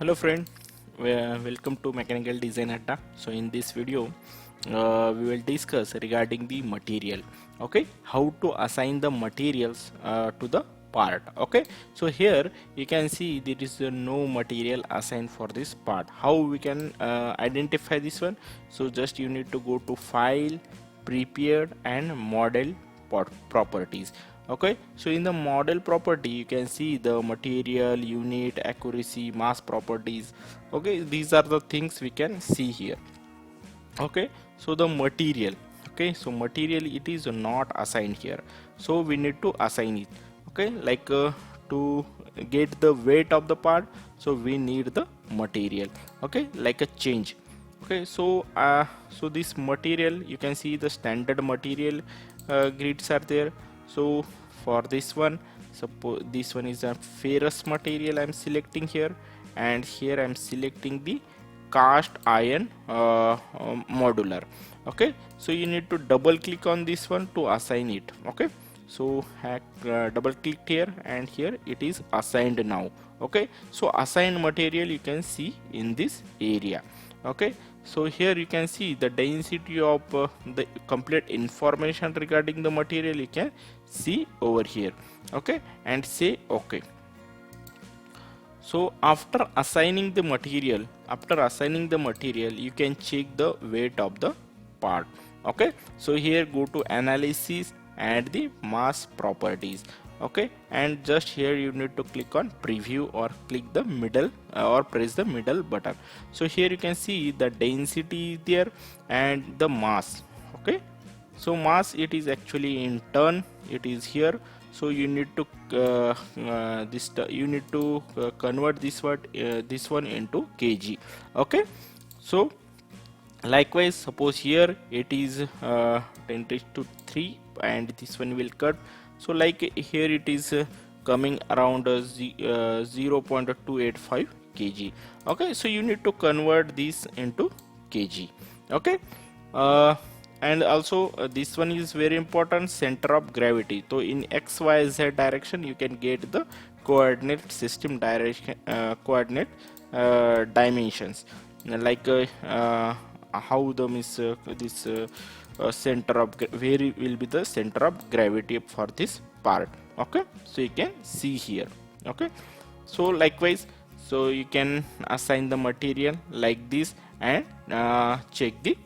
Hello friend, welcome to Mechanical Design Adda. So in this video we will discuss regarding the material. Okay, how to assign the materials to the part. Okay, so here you can see there is no material assigned for this part. How we can identify this one? So just you need to go to file, prepared and model properties. Okay, so in the model property you can see the material, unit, accuracy, mass properties. Okay, these are the things we can see here. Okay, so the material, okay, so material it is not assigned here, so we need to assign it. Okay, like to get the weight of the part, so we need the material. Okay, like a change. Okay, so this material you can see the standard material grids are there. So for this one, suppose this one is a ferrous material I'm selecting here, and here I'm selecting the cast iron modular. Okay, so you need to double click on this one to assign it. Okay, so double click here, and here it is assigned now. Okay, so assigned material you can see in this area. Okay, so here you can see the density of the complete information regarding the material you can see over here. Okay, and say okay. So after assigning the material, you can check the weight of the part. Okay, so here go to analysis and the mass properties. Okay, and just here you need to click on preview or click the middle or press the middle button. So here you can see the density there and the mass. Okay, so mass it is actually in ton, it is here. So you need to convert this one into kg. Okay, so likewise suppose here it is 10 raised to 3 and this one will cut. So like here it is coming around 0.285 kg. Okay, so you need to convert this into kg. Okay, and also this one is very important, center of gravity. So in XYZ direction you can get the coordinate system direction, coordinate dimensions, like how the center of where will be the center of gravity for this part. Okay, so you can see here. Okay, so likewise, so you can assign the material like this and check the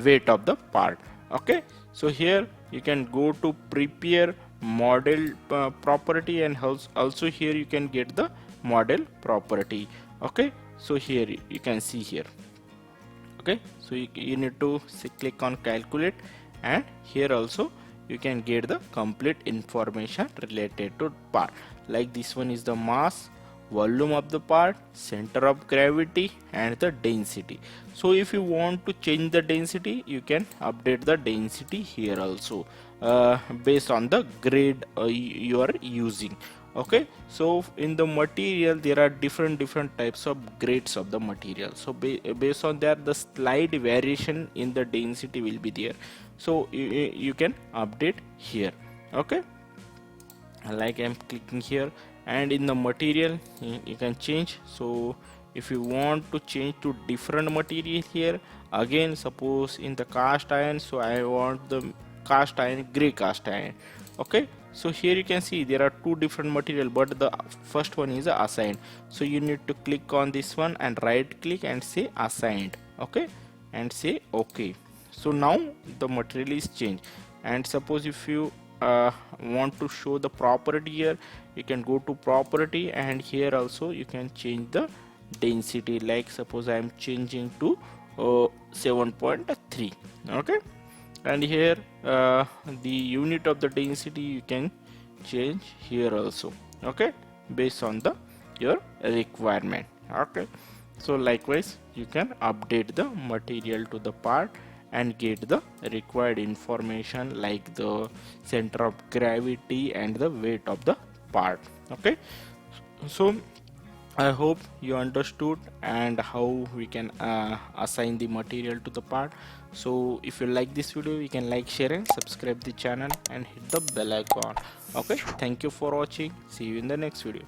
weight of the part. Okay, so here you can go to prepare model property, and also here you can get the model property. Okay, so here you can see here. Okay, so you need to click on calculate, and here also you can get the complete information related to part. Like this one is the mass, volume of the part, center of gravity and the density. So if you want to change the density, you can update the density here also based on the grade you are using. Okay, so in the material there are different types of grades of the material. So based on that, the slight variation in the density will be there. So you can update here. Okay, like I'm clicking here, and in the material you can change. So if you want to change to different material here, again suppose in the cast iron, so I want the cast iron, gray cast iron. Okay, so here you can see there are two different material, but the first one is assigned. So you need to click on this one and right click and say assigned. Okay, and say okay. So now the material is changed. And suppose if you want to show the property here, you can go to property, and here also you can change the density. Like suppose I am changing to 7.3. okay, and here the unit of the density you can change here also. Okay, based on the your requirement. Okay, so likewise you can update the material to the part and get the required information like the center of gravity and the weight of the part. Okay, so I hope you understood and how we can assign the material to the part. So if you like this video, you can like, share and subscribe the channel and hit the bell icon. Okay, thank you for watching. See you in the next video.